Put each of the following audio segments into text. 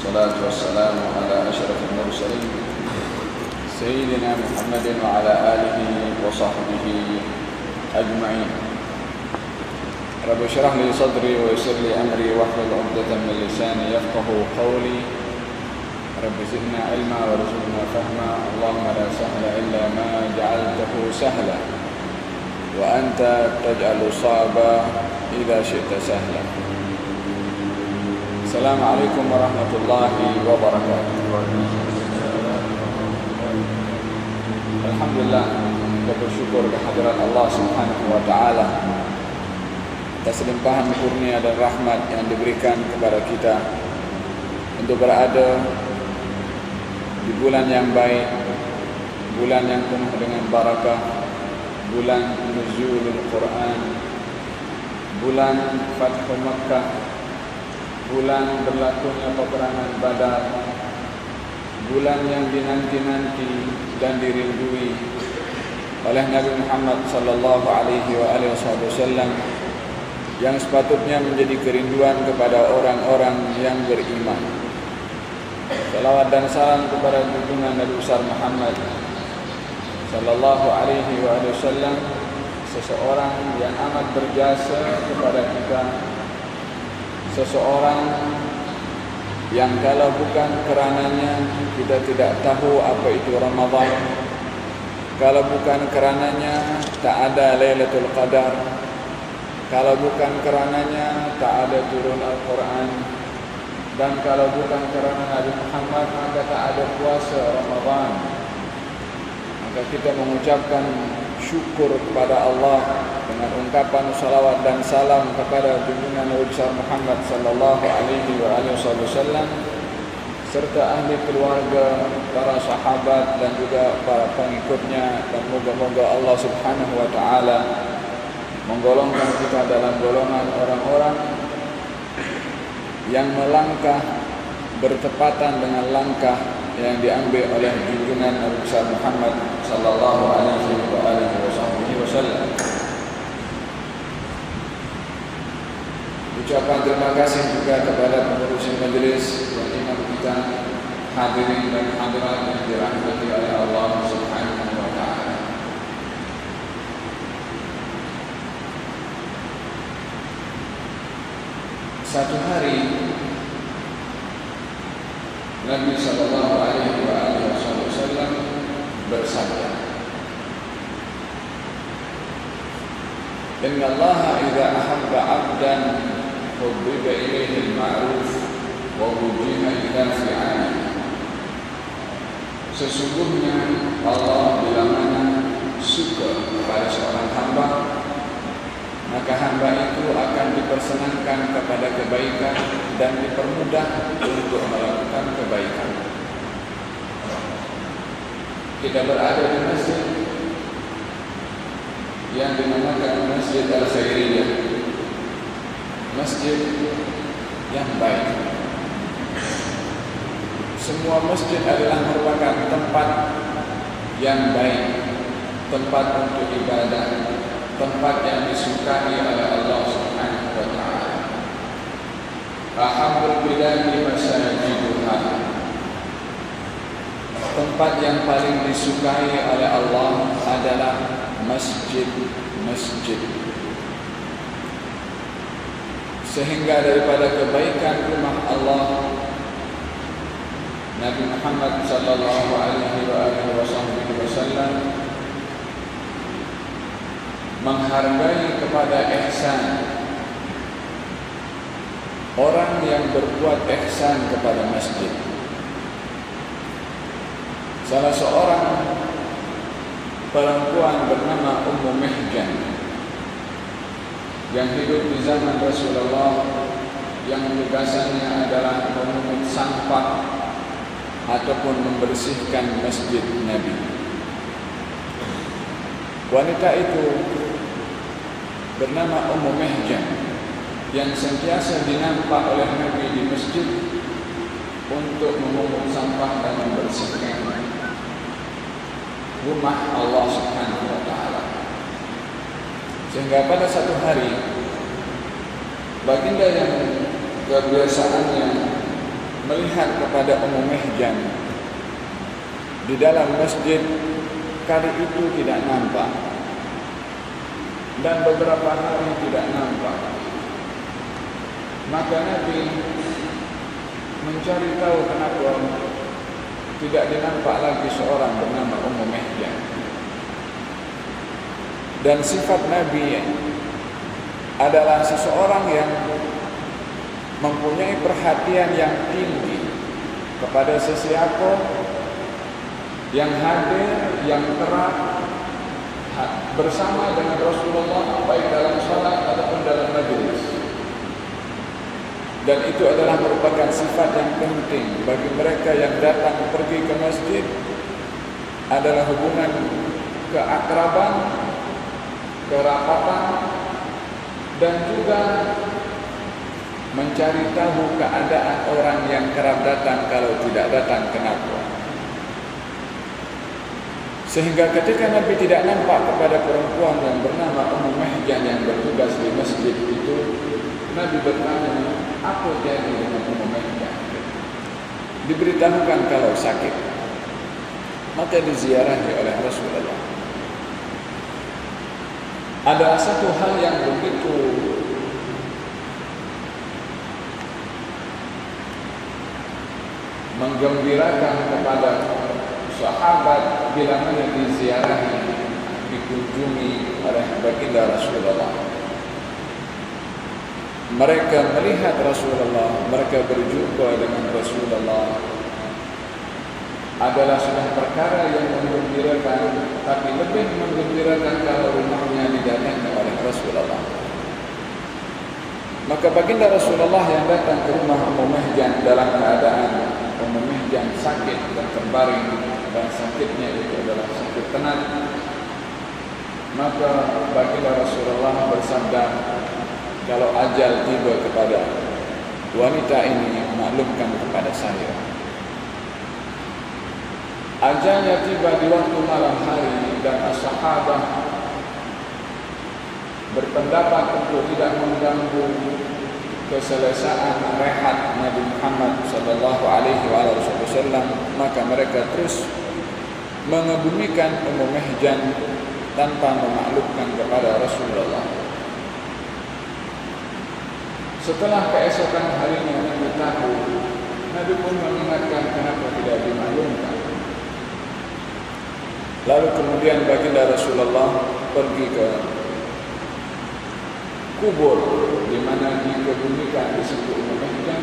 والصلاة والسلام على أشرف المرسلين سيدنا محمد وعلى آله وصحبه أجمعين. رب اشرح لي صدري ويسر لي أمري واحلل عقدة من لساني يفقهوا قولي. رب زدنا علما وارزقنا فهما. اللهم لا سهل إلا ما جعلته سهلا وأنت تجعل الصعب إذا شئت سهلا. Assalamualaikum warahmatullahi wabarakatuh. Alhamdulillah, kita bersyukur kehadirat Allah Subhanahu wa taala atas limpahan kurnia dan rahmat yang diberikan kepada kita untuk berada di bulan yang baik, bulan yang penuh dengan barakah, bulan nuzulul Quran, bulan Fathu Makkah, bulan berlakunya peperangan Badar, bulan yang dinanti-nanti dan dirindui oleh Nabi Muhammad sallallahu alaihi wasallam, yang sepatutnya menjadi kerinduan kepada orang-orang yang beriman. Salawat dan salam kepada junjungan Nabi besar Muhammad sallallahu alaihi wasallam, seseorang yang amat berjasa kepada kita, seseorang yang kalau bukan kerananya kita tidak tahu apa itu Ramadan, kalau bukan kerananya tak ada Lailatul Qadar, kalau bukan kerananya tak ada turun Al-Quran, dan kalau bukan kerana Nabi Muhammad maka tak ada puasa Ramadan. Maka kita mengucapkan syukur kepada Allah dengan ungkapan salawat dan salam kepada junjungan Nabi besar Muhammad sallallahu alaihi wasallam serta ahli keluarga, para sahabat dan juga para pengikutnya, dan moga-moga Allah Subhanahu wa taala menggolongkan kita dalam golongan orang-orang yang melangkah bertepatan dengan langkah yang diambil oleh junjungan Nabi besar Muhammad sallallahu alaihi wasallam. Ucapan terima kasih juga kepada pengurus majelis dan imam kita, hadirin dan hadirat yang dirahmati oleh Allah Subhanahu wa taala. Satu hari Nabi sallallahu alaihi wasallam bersabda, "Inna Allah idza ahabba 'abdan hubbiba ilayhi al-ma'ruf wa wujiha ila fi'alihi." Sesungguhnya Allah bila mana suka kepada seorang hamba, maka hamba itu akan dipersenangkan kepada kebaikan dan dipermudah untuk melakukan kebaikan. Kita berada di masjid yang dinamakan Masjid Al-Khairiyah, masjid yang baik. Semua masjid adalah merupakan tempat yang baik, tempat untuk ibadah, tempat yang disukai oleh Allah Subhanahu wa taala. Ahabbul biladi masajiduha, tempat yang paling disukai oleh Allah adalah masjid-masjid. Sehingga daripada kebaikan rumah Allah, Nabi Muhammad sallallahu alaihi wasallam menghargai kepada ihsan. Orang yang berbuat ihsan kepada masjid. Salah seorang perempuan bernama Ummu Mihjan yang hidup di zaman Rasulullah, yang tugasannya adalah memungut sampah ataupun membersihkan masjid Nabi. Wanita itu bernama Ummu Mihjan yang sentiasa dinampak oleh Nabi di masjid untuk memungut sampah dan membersihkan rumah Allah Subhanahu wa taala. Sehingga pada satu hari baginda yang kebiasaannya melihat kepada Ummu Mihjan di dalam masjid, kali itu tidak nampak dan beberapa hari tidak nampak. Maka Nabi mencari tahu kenapa tidak dinampak lagi seorang bernama Ummu Mihjan. Dan sifat Nabi adalah seseorang yang mempunyai perhatian yang tinggi kepada sesiapa yang hadir, yang kerap bersama dengan Rasulullah, baik dalam salat ataupun dalam majlis. Dan itu adalah merupakan sifat yang penting bagi mereka yang datang pergi ke masjid, adalah hubungan keakraban, kerapatan, dan juga mencari tahu keadaan orang yang kerap datang kalau tidak datang kenapa. Sehingga ketika Nabi tidak nampak kepada perempuan yang bernama Ummu Mihjan yang bertugas di masjid itu, Nabi bertanya, apa jadi dengan Ummu Mihjan? Diberitahukan kalau sakit, maka diziarahi oleh Rasulullah. Ada satu hal yang begitu menggembirakan kepada sahabat bila mana diziarahi, dikunjungi oleh baginda Rasulullah. Mereka melihat Rasulullah, mereka berjumpa dengan Rasulullah, adalah sudah perkara yang menggembirakan, tapi lebih menggembirakan kalau rumahnya didatangi oleh Rasulullah. Maka baginda Rasulullah yang datang ke rumah Ummu Mihjan dalam keadaan Ummu Mihjan sakit dan terbaring, dan sakitnya itu adalah sakit tenat, maka baginda Rasulullah bersabda, kalau ajal tiba kepada wanita ini, maklumkan kepada saya. Ajalnya tiba di waktu malam hari, dan as-sahabah berpendapat untuk tidak mengganggu keselesaan rehat Nabi Muhammad sallallahu alaihi wasallam, maka mereka terus mengebumikan Ummu Mihjan tanpa memaklumkan kepada Rasulullah. Setelah keesokan harinya Nabi tahu, Nabi pun mengingatkan kenapa tidak dimaklumkan. Lalu kemudian baginda Rasulullah pergi ke kubur di mana dikebumikan di situ Ummu Mihjan.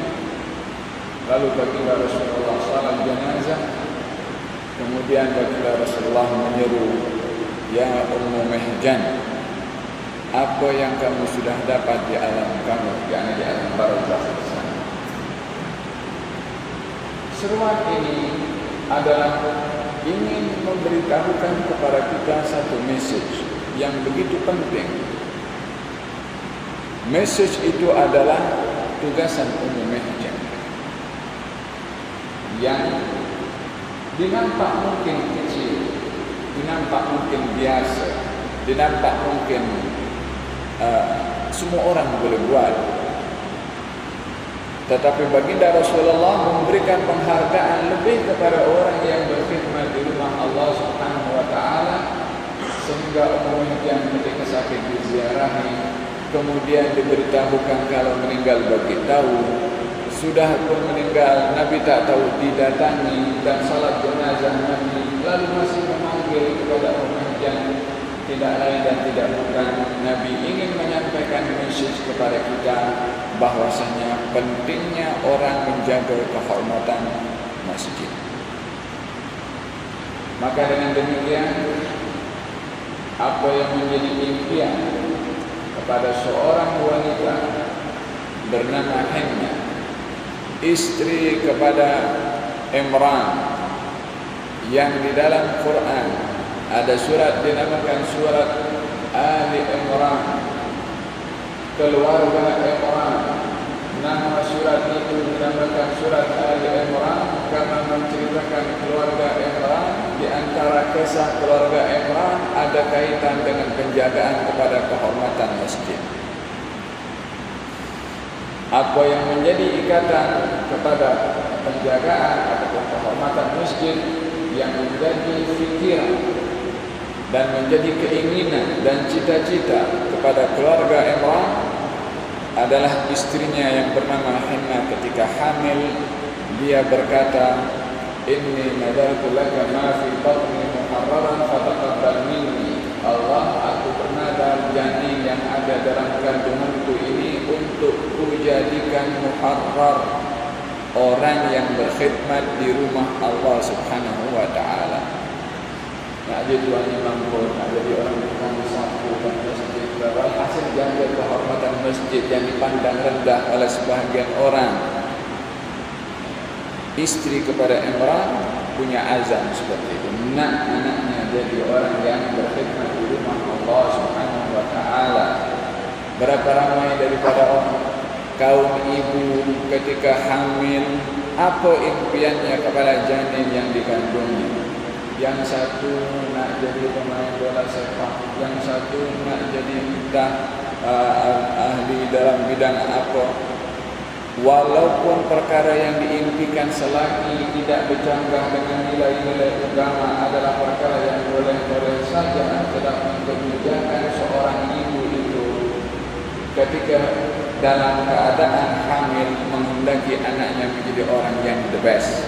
Lalu baginda Rasulullah salat jenazah. Kemudian baginda Rasulullah menyeru, ya Ummu Mihjan, apa yang kamu sudah dapat di alam kamu, yakni di alam barzakh sana. Seruan ini adalah ingin memberitahukan kepada kita satu message yang begitu penting. Message itu adalah tugasan Ummu Mihjan yang dinampak mungkin kecil, dinampak mungkin biasa, dinampak mungkin semua orang boleh buat. Tetapi baginda Rasulullah memberikan penghargaan lebih kepada orang yang berkhidmat di rumah Allah Subhanahu wa taala, sehingga Ummu Mihjan ketika sakit diziarahi, kemudian diberitahukan kalau meninggal bagi tahu, sudah pun meninggal Nabi tak tahu didatangi, dan salat jenazah Nabi, lalu masih memanggil kepada Ummu Mihjan. Tidak lain dan tidak bukan, Nabi ingin menyampaikan message kepada kita bahwasanya pentingnya orang menjaga kehormatan masjid. Maka dengan demikian, apa yang menjadi impian kepada seorang wanita bernama Hannah, istri kepada Imran, yang di dalam Quran ada surat dinamakan surat Ali Imran, keluarga Imran. Nama surat itu dinamakan surat Ali Imran karena menceritakan keluarga Imran. Di antara kisah keluarga Imran ada kaitan dengan penjagaan kepada kehormatan masjid. Apa yang menjadi ikatan kepada penjagaan ataupun penghormatan masjid yang menjadi fikiran dan menjadi keinginan dan cita-cita kepada keluarga Imran adalah istrinya yang bernama Hannah. Ketika hamil, dia berkata, inni nadartu laka ma fi batni muharraran fataqabbal minni. Allah, aku bernadar janin yang ada dalam kandunganku ini untuk kujadikan muharrar, orang yang berkhidmat di rumah Allah Subhanahu wa taala. Nak jadi tuan imam pun, nak jadi orang tukang sapu dan masjid, hasil jaga kehormatan masjid yang dipandang rendah oleh sebahagian orang. Istri kepada Imran punya azam seperti itu, nak anaknya jadi orang yang berkhidmat di rumah Allah Subhanahu wa taala. Berapa ramai daripada orang kaum ibu ketika hamil, apa impiannya kepada janin yang dikandungnya? Yang satu nak jadi pemain bola sepak, yang satu nak jadi ahli dalam bidang apa. Walaupun perkara yang diimpikan selagi tidak bercanggah dengan nilai-nilai agama adalah perkara yang boleh-boleh saja, tetapi kebijakan seorang ibu itu ketika dalam keadaan hamil menghendaki anaknya menjadi orang yang the best,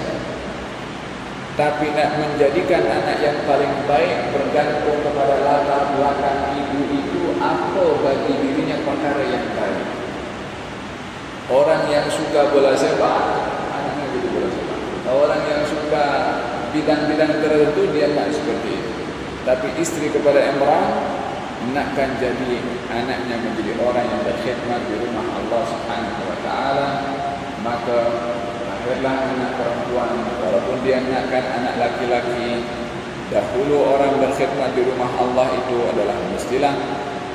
tapi nak menjadikan anak yang paling baik bergantung kepada latar belakang ibu itu apa bagi dirinya perkara yang baik. Orang yang suka bola sepak, anaknya jadi bola sepak. Orang yang suka bidang-bidang tertentu, dia tak seperti itu. Tapi istri kepada Imran nakkan jadi anaknya menjadi orang yang berkhidmat di rumah Allah Subhanahu wa taala, maka lahirlah anak perempuan. Walaupun dia nakkan anak laki-laki, dahulu orang berkhidmat di rumah Allah itu adalah mestilah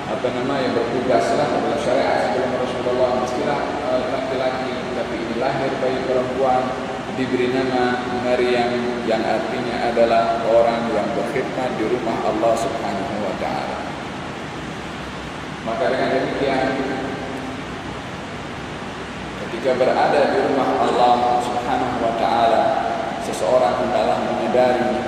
yang bertugaslah dalam syariat sebelum Rasulullah, mestilah laki-laki, tapi ini lahir bayi perempuan, diberi nama Maryam yang artinya adalah orang yang berkhidmat di rumah Allah Subhanahu wa taala. Maka dengan demikian, ketika berada di rumah Allah Subhanahu wa taala, seseorang hendaklah menyadari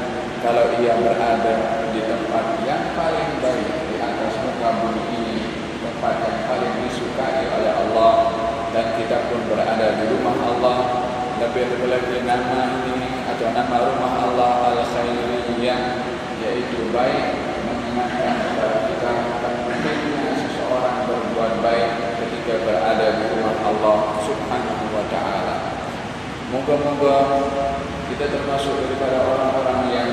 kalau ia berada di tempat yang paling baik di atas muka bumi ini, tempat yang paling disukai oleh Allah, dan kita pun berada di rumah Allah. Lebih lagi nama ini atau nama rumah Allah Al-Khairiyah, yaitu baik, mengingatkan kepada kita tentang pentingnya seseorang berbuat baik ketika berada di rumah Allah Subhanahu wa taala. Moga-moga kita termasuk daripada orang-orang yang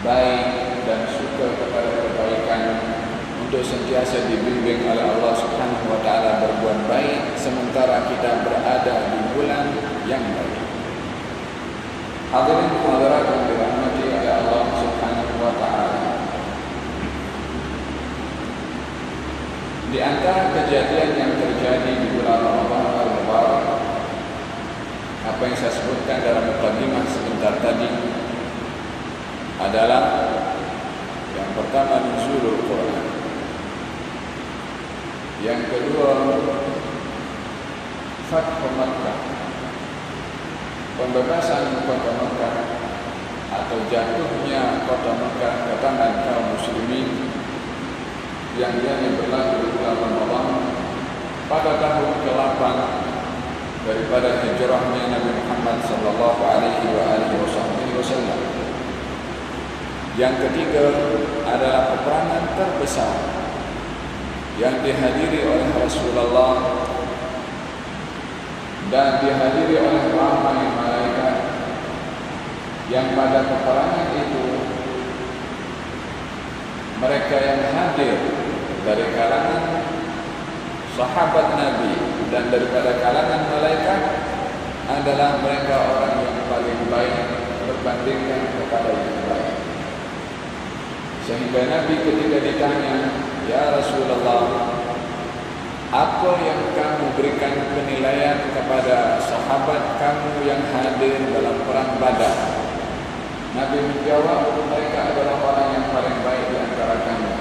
baik dan suka kepada kebaikan, untuk sentiasa dibimbing oleh Allah Subhanahu wa taala berbuat baik sementara kita berada di bulan yang baik. Hadirin hadirat yang dirahmati oleh Allah Subhanahu wa taala, di antara kejadian yang terjadi di bulan Ramadan al-Mubarak, apa yang saya sebutkan dalam mukadimah sebentar tadi adalah yang pertama nuzulul Quran, yang kedua Fathu Makkah, pembebasan kota Makkah atau jatuhnya kota Makkah ke tangan kaum muslimin, yang berlaku di bulan Ramadan pada tahun ke-8 daripada hijrahnya Nabi Muhammad sallallahu alaihi wasallam. Yang ketiga adalah peperangan terbesar yang dihadiri oleh Rasulullah dan dihadiri oleh ramai malaikat, yang pada peperangan itu mereka yang hadir dari kalangan sahabat Nabi dan daripada kalangan malaikat adalah mereka orang yang paling baik berbandingkan kepada yang baik. Sehingga Nabi ketika ditanya, ya Rasulullah, apa yang kamu berikan penilaian kepada sahabat kamu yang hadir dalam perang Badar? Nabi menjawab, mereka adalah orang yang paling baik di antara kami.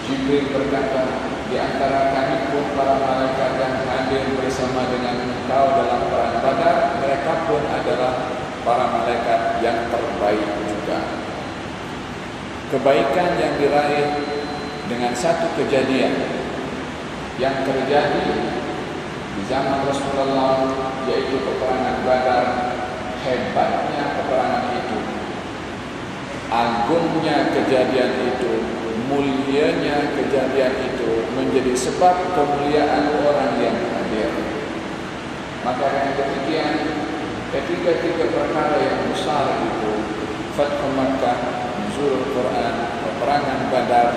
Jibril berkata, di antara kami pun para malaikat yang hadir bersama dengan engkau dalam perang Badar, mereka para malaikat yang terbaik juga. Kebaikan yang diraih dengan satu kejadian yang terjadi di zaman Rasulullah, yaitu peperangan Badar. Hebatnya peperangan itu, agungnya kejadian itu, mulianya kejadian itu menjadi sebab kemuliaan orang yang hadir. Maka dengan demikian, ketiga perkara yang besar itu, Fathu Makkah, Nuzulul Quran, peperangan Badar,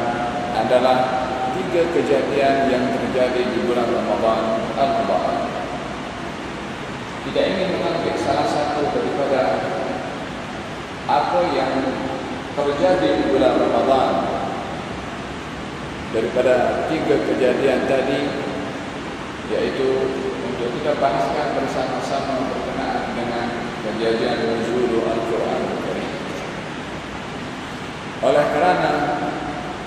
adalah tiga kejadian yang terjadi di bulan Ramadan Al-Mubarak. Tidak ingin mengambil salah satu daripada apa yang terjadi di bulan Ramadan daripada tiga kejadian tadi, yaitu untuk kita bahaskan bersama-sama berkenaan dengan kejadian nuzul Al-Quran. Oleh kerana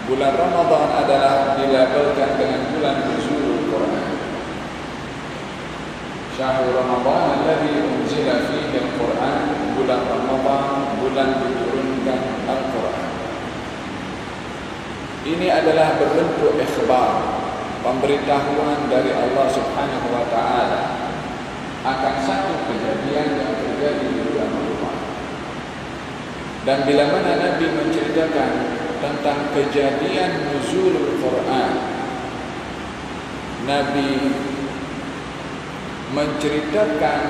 bulan Ramadan adalah dilabelkan dengan bulan nuzul Al-Quran. Syahrul Ramadan alladzi unzila fihi Al-Quran, bulan Ramadan, bulan diturunkan Al-Quran. Ini adalah berbentuk ikhbar, pemberitahuan dari Allah Subhanahu wa taala akan satu kejadian yang terjadi di bulan Ramadan. Dan bila mana Nabi menceritakan tentang kejadian nuzulul Quran, Nabi menceritakan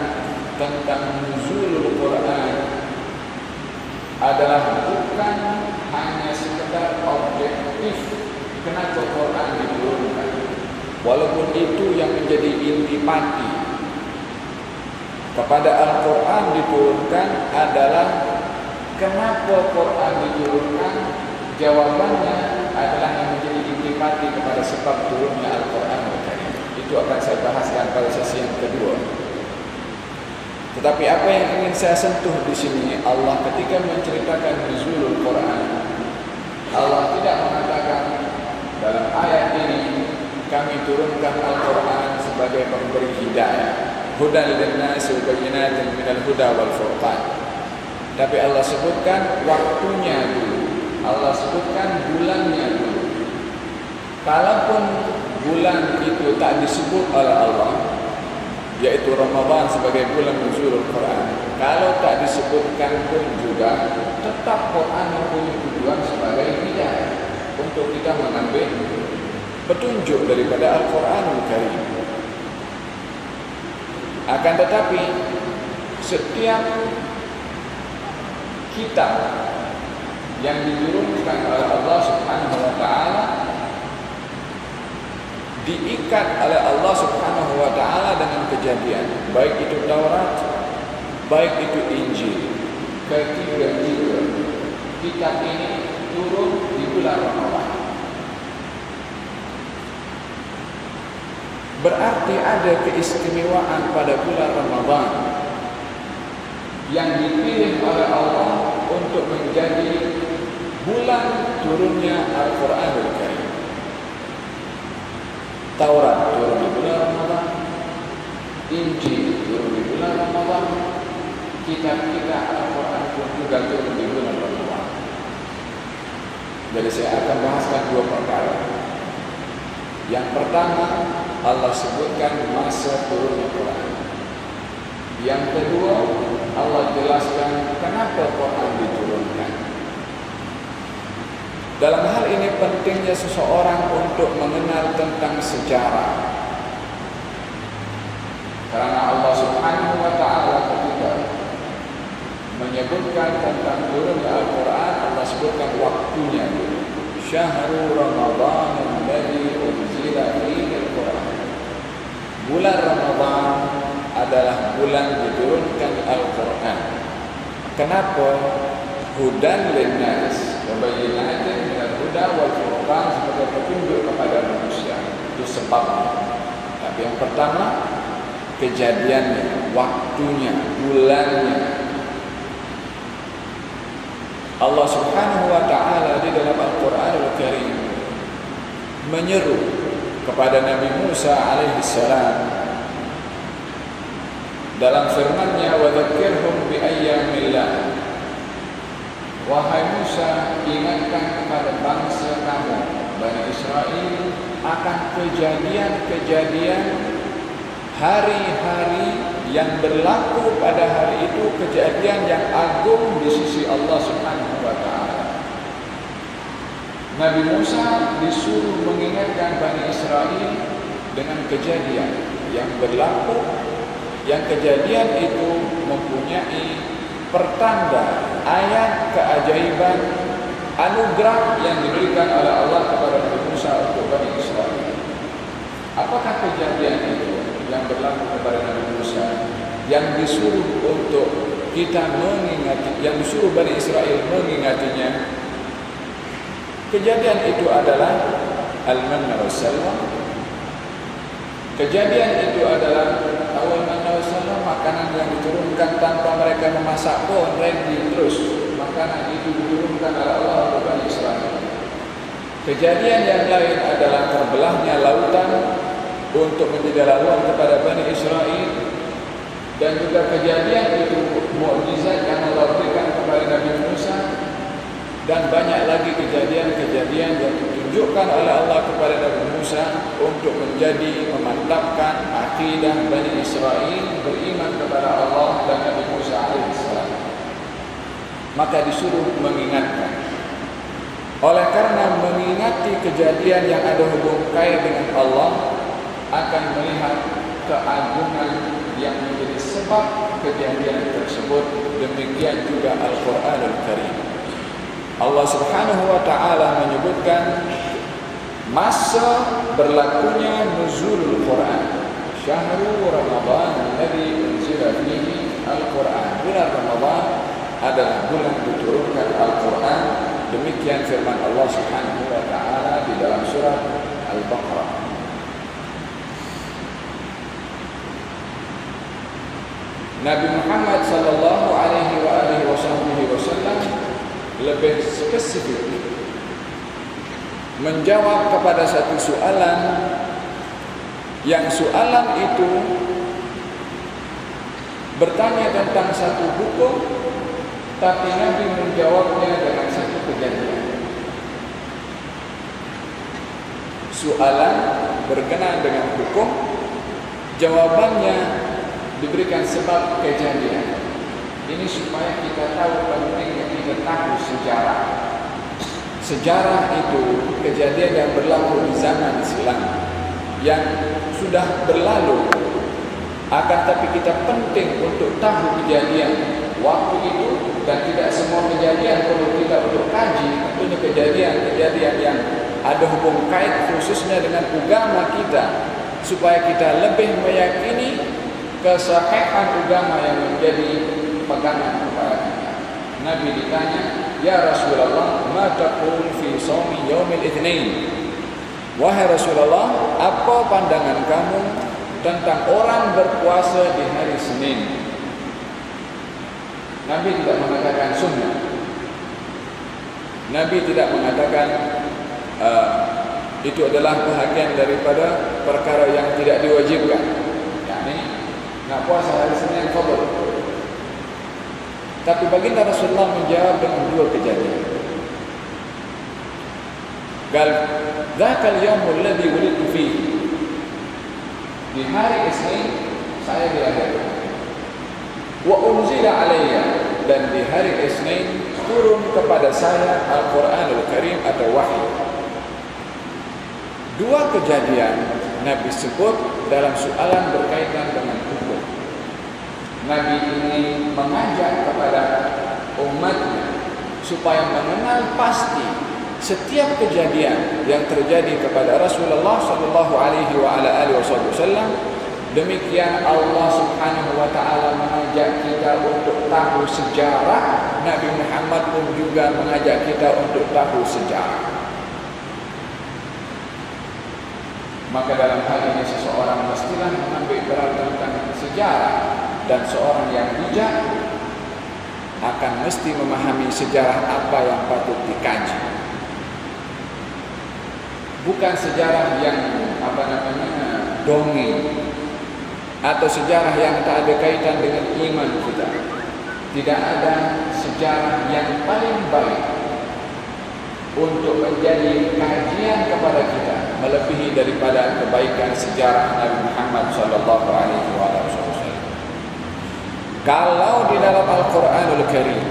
tentang nuzulul Quran adalah bukan hanya sekedar objektif kenapa Quran diturunkan, walaupun itu yang menjadi intipati kepada Al-Quran diturunkan adalah kenapa Quran diturunkan. Jawabannya adalah yang menjadi intipati kepada sebab turunnya Al-Quran. Itu akan saya bahaskan pada sesi yang kedua. Tetapi apa yang ingin saya sentuh di sini, Allah ketika menceritakan nuzulul Quran, Allah tidak mengatakan dalam ayat ini kami turunkan Al-Quran sebagai pemberi hidayah, hudan lin-nasi wa bayyinatin minal huda wal furqan. Tapi Allah sebutkan waktunya dulu, Allah sebutkan bulannya dulu. Kalaupun bulan itu tak disebut oleh Allah, yaitu Ramadan sebagai bulan nuzulul Quran, kalau tak disebutkan pun juga tetap Quran mempunyai tujuan sebagai hidayah untuk kita mengambil petunjuk daripada Al-Quranul Karim. Akan tetapi setiap kitab yang diturunkan oleh Allah Subhanahu wa taala diikat oleh Allah Subhanahu wa taala dengan kejadian, baik itu Taurat, baik itu Injil. Ketiga-tiga kitab ini turun di bulan Ramadan. Berarti ada keistimewaan pada bulan Ramadan yang dipilih oleh Allah untuk menjadi bulan turunnya Al-Quranul Karim. Taurat turun di bulan Ramadan, Injil turun di bulan Ramadan, kitab-kitab Al-Quran pun juga turun di bulan Ramadan. Jadi saya akan bahaskan dua perkara. Yang pertama, Allah sebutkan masa turunnya Quran. Yang kedua, Allah jelaskan kenapa Quran diturunkan. Dalam hal ini pentingnya seseorang untuk mengenal tentang sejarah. Karena Allah Subhanahu wa taala ketika menyebutkan tentang turunnya Al-Quran, Allah sebutkan waktunya dulu. Syahrul Ramadan alladzi unzila fihi Al-Quran. Bulan Ramadan adalah bulan diturunkan Al-Quran. Kenapa? Hudan linnas wa bayyinatin minal huda wal furqan, sebagai petunjuk kepada manusia. Itu sebabnya. Tapi yang pertama, kejadiannya, waktunya, bulannya. Allah Subhanahu wa taala di dalam Al-Qur'anul Karim menyeru kepada Nabi Musa alaihi salam dalam firman-Nya, wa dzakirhum bi ayyamillah. Wahai Musa, ingatkan kepada bangsa kamu, Bani Israel, akan kejadian-kejadian hari-hari yang berlaku pada hari itu, kejadian yang agung di sisi Allah Subhanahu wa taala. Nabi Musa disuruh mengingatkan Bani Israel dengan kejadian yang berlaku, yang kejadian itu mempunyai pertanda, ayat keajaiban, anugerah yang diberikan oleh Allah kepada Nabi Musa untuk Bani Israel. Apakah kejadian itu yang berlaku kepada Nabi Musa, yang disuruh untuk kita mengingati, yang disuruh Bani Israel mengingatinya? Kejadian itu adalah al-manna wassalwa. Kejadian itu adalah al-manna wassalwa, makanan yang diturunkan tanpa mereka memasak pun, ready terus. Makanan itu diturunkan oleh Allah kepada Bani Israel. Kejadian yang lain adalah terbelahnya lautan untuk menjadi laluan kepada Bani Israel, dan juga kejadian itu mukjizat yang Allah berikan kepada Nabi Musa, dan banyak lagi kejadian-kejadian yang ditunjukkan oleh Allah kepada Nabi Musa untuk menjadi memantapkan akidah Bani Israel beriman kepada Allah dan Nabi Musa alaihissalam. Maka disuruh mengingatkan. Oleh karena mengingati kejadian yang ada hubung kait dengan Allah, akan melihat keagungan yang menjadi sebab kejadian tersebut. Demikian juga Al-Quranul Karim. Allah Subhanahu wa taala menyebutkan masa berlakunya nuzulul Quran. Syahrul Ramadan alladzi unzila fihi Al-Quran. Bulan Ramadan adalah bulan diturunkan Al-Quran. Demikian firman Allah Subhanahu wa taala di dalam surah Al-Baqarah. Nabi Muhammad sallallahu alaihi wasallam lebih spesifik menjawab kepada satu soalan, yang soalan itu bertanya tentang satu hukum, tapi Nabi menjawabnya dengan satu kejadian. Soalan berkenaan dengan hukum, jawabannya diberikan sebab kejadian. Ini supaya kita tahu pentingnya kita tahu sejarah. Sejarah itu kejadian yang berlaku di zaman silam, yang sudah berlalu. Akan tapi kita penting untuk tahu kejadian waktu itu, dan tidak semua kejadian perlu kita untuk kaji. Tentunya kejadian-kejadian yang ada hubung kait khususnya dengan agama kita, supaya kita lebih meyakini kesahihan agama yang menjadi pegangan kepada kita. Nabi ditanya, "Ya Rasulullah, ma taqul fi shaumi yaumil itsnain?" Wahai Rasulullah, apa pandangan kamu tentang orang berpuasa di hari Senin? Nabi tidak mengatakan sunnah. Nabi tidak mengatakan itu adalah bahagian daripada perkara yang tidak diwajibkan. Yani nak puasa hari Senin fadl. Tapi baginda Rasulullah menjawab dengan dua kejadian. Gal dzakal yaumul ladzi wulidtu fihi. Di hari Isnin saya dilahirkan. Wa unzila alayya, dan di hari Isnin turun kepada saya Al-Quranul Karim atau wahyu. Dua kejadian Nabi sebut dalam soalan berkaitan dengan hukum. Nabi ini mengajak kepada umatnya supaya mengenal pasti setiap kejadian yang terjadi kepada Rasulullah sallallahu alaihi wasallam. Demikian Allah Subhanahu wa taala mengajak kita untuk tahu sejarah. Nabi Muhammad pun juga mengajak kita untuk tahu sejarah. Maka dalam hal ini seseorang mestilah mengambil berat tentang sejarah, dan seorang yang bijak akan mesti memahami sejarah apa yang patut dikaji. Bukan sejarah yang dongeng. atau sejarah yang tak ada kaitan dengan iman kita. Tidak ada sejarah yang paling baik untuk menjadi kajian kepada kita melebihi daripada kebaikan sejarah Nabi Muhammad sallallahu alaihi wasallam. Kalau di dalam Al-Qur'anul Karim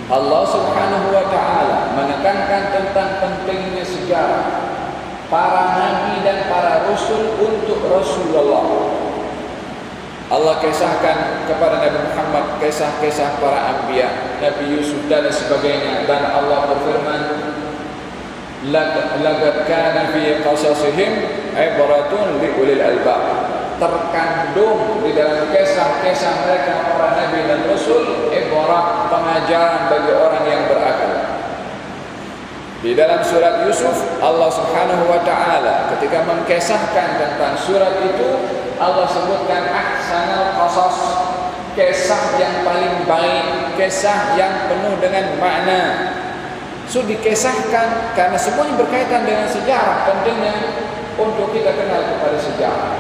Allah Subhanahu wa taala menekankan tentang pentingnya sejarah para nabi dan para rasul untuk Rasulullah. Allah kisahkan kepada Nabi Muhammad kisah-kisah para anbiya, Nabi Yusuf dan sebagainya, dan Allah berfirman, laqad kana fi qasasihim ibratun li ulil albab. Terkandung di dalam kisah-kisah mereka para nabi dan rasul ibrat, pengajaran bagi orang yang berakal. Di dalam surat Yusuf, Allah Subhanahu wa taala ketika mengkisahkan tentang surat itu, Allah sebutkan ahsanal qasas, kisah yang paling baik, kisah yang penuh dengan makna. So dikisahkan karena semuanya berkaitan dengan sejarah, pentingnya untuk kita kenal kepada sejarah.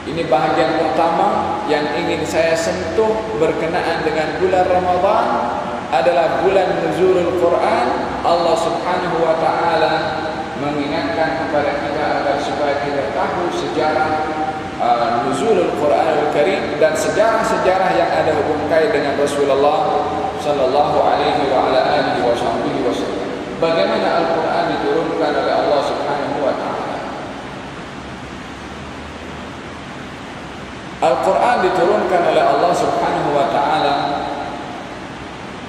Ini bahagian pertama yang ingin saya sentuh berkenaan dengan bulan Ramadan, adalah bulan nuzulul Quran. Allah Subhanahu wa taala mengingatkan kepada kita agar supaya kita tahu sejarah nuzulul Quranul Karim dan sejarah-sejarah yang ada hubungan kait dengan Rasulullah sallallahu alaihi wa ala alihi wasallam. Bagaimana Al-Quran diturunkan oleh Allah Subhanahu wa taala? Al-Quran diturunkan oleh Allah Subhanahu wa taala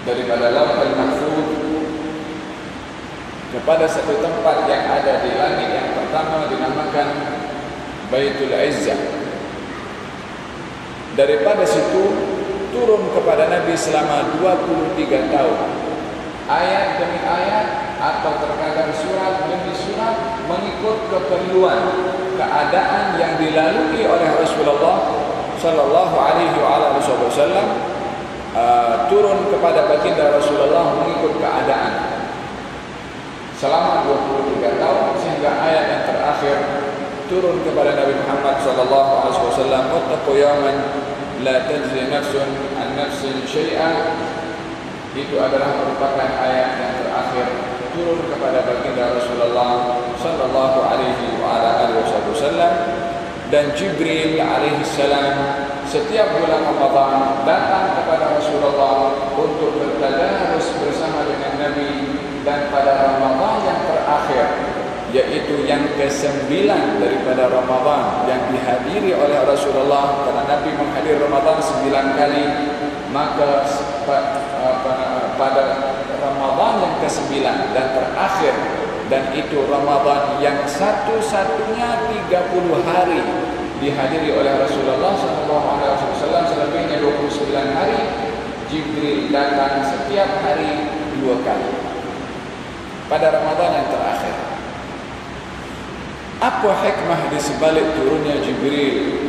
daripada Lauhul Mahfuz kepada satu tempat yang ada di langit yang pertama dinamakan Baitul Izzah. Daripada situ turun kepada Nabi selama 23 tahun, ayat demi ayat atau terkadang surat demi surat, mengikut keperluan keadaan yang dilalui oleh Rasulullah sallallahu alaihi wasallam. Turun kepada baginda Rasulullah mengikut keadaan selama 23 tahun, sehingga ayat yang terakhir turun kepada Nabi Muhammad sallallahu alaihi wasallam, wattaqu yawman la tajzi nafsun an nafsin syai'an. Itu adalah merupakan ayat yang terakhir turun kepada baginda Rasulullah sallallahu alaihi wasallam. Dan Jibril alaihi salam setiap bulan Ramadan datang kepada Rasulullah untuk bertadarus bersama dengan Nabi. Dan pada Ramadan yang terakhir, yaitu yang ke-9 daripada Ramadan yang dihadiri oleh Rasulullah, karena Nabi menghadiri Ramadan 9 kali, maka pada Ramadan yang ke-9 dan terakhir, dan itu Ramadan yang satu-satunya 30 hari dihadiri oleh Rasulullah SAW, selebihnya 29 hari, Jibril datang setiap hari 2 kali pada Ramadan yang terakhir. Apa hikmah di sebalik turunnya Jibril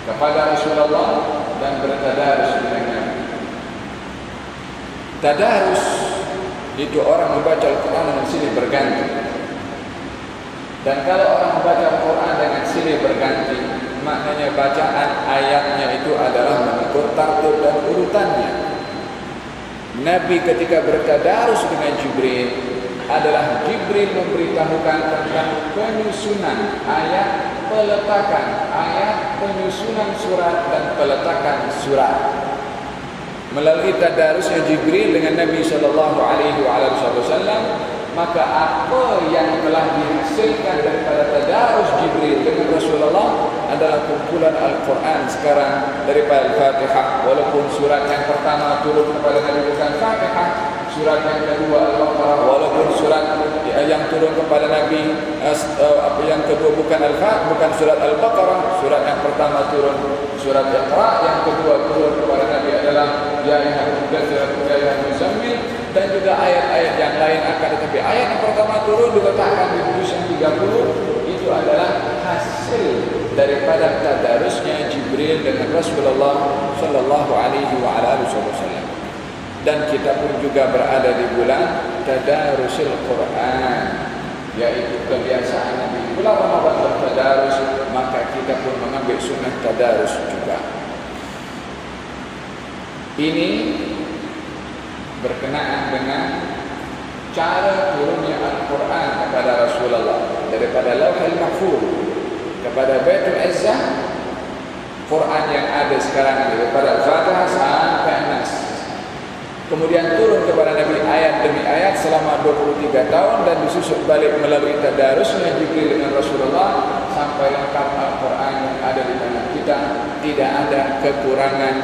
kepada Rasulullah dan bertadarus dengannya? Tadarus itu orang membaca Al-Quran dengan silih berganti. Dan kalau orang membaca Al-Quran dengan silih berganti, maknanya bacaan ayatnya itu adalah mengikut tartib dan urutannya. Nabi ketika bertadarus dengan Jibril adalah Jibril memberitahukan tentang penyusunan ayat, peletakan ayat, penyusunan surat dan peletakan surat. Melalui tadarusnya Jibril dengan Nabi sallallahu alaihi wasallam, maka apa yang telah dihasilkan daripada tadarus Jibril dengan Rasulullah adalah kumpulan Al-Quran sekarang daripada Al-Fatihah. Walaupun surat yang pertama turun kepada Nabi bukan Fatihah, surat yang kedua Al-Baqarah, walaupun surat yang turun kepada Nabi yang kedua bukan Al-Fatihah, bukan surat Al-Baqarah, surat yang pertama turun surat Iqra, yang kedua turun kepada Nabi adalah Ya ayyuhal mudaththir qum ya ayyuhal muzammil, dan juga ayat-ayat yang lain. Akan tetapi ayat yang pertama turun diletakkan di juz yang 30, itu adalah hasil daripada tadarusnya Jibril dengan Rasulullah sallallahu alaihi wasallam. Dan kita pun juga berada di bulan Tadarusul Quran, yaitu kebiasaan Nabi bulan Ramadan bertadarus, maka kita pun mengambil sunnah tadarus juga. Ini berkenaan dengan cara turunnya Al-Quran kepada Rasulullah daripada Lauhul Mahfuz kepada Baitul Izzah. Quran yang ada sekarang ini daripada Al-Fatihah sampai Nas, kemudian turun kepada Nabi ayat demi ayat selama 23 tahun dan disusun balik melalui tadarusnya Jibril dengan Rasulullah sampai lengkap Al-Quran yang ada di tangan kita. Tidak ada kekurangan,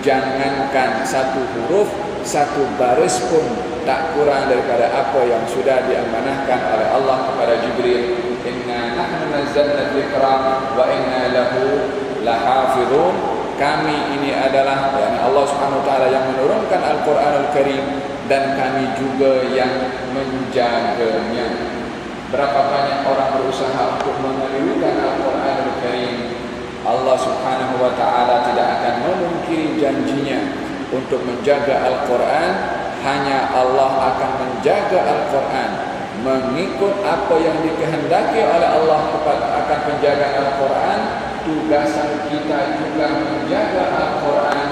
jangankan satu huruf, satu baris pun tak kurang daripada apa yang sudah diamanahkan oleh Allah kepada Jibril. Inna nahnu nazzalna dzikra wa inna lahu lahafizun. Kami ini adalah, yakni Allah Subhanahu wa taala yang menurunkan Al-Qur'anul Karim dan kami juga yang menjaganya. Berapa banyak orang berusaha untuk menelirukan Al-Qur'anul Karim, Allah Subhanahu wa taala tidak akan memungkiri janjinya untuk menjaga Al-Quran. Hanya Allah akan menjaga Al-Quran, mengikut apa yang dikehendaki oleh Allah akan penjagaan Al-Quran. Tugasan kita juga menjaga Al-Quran.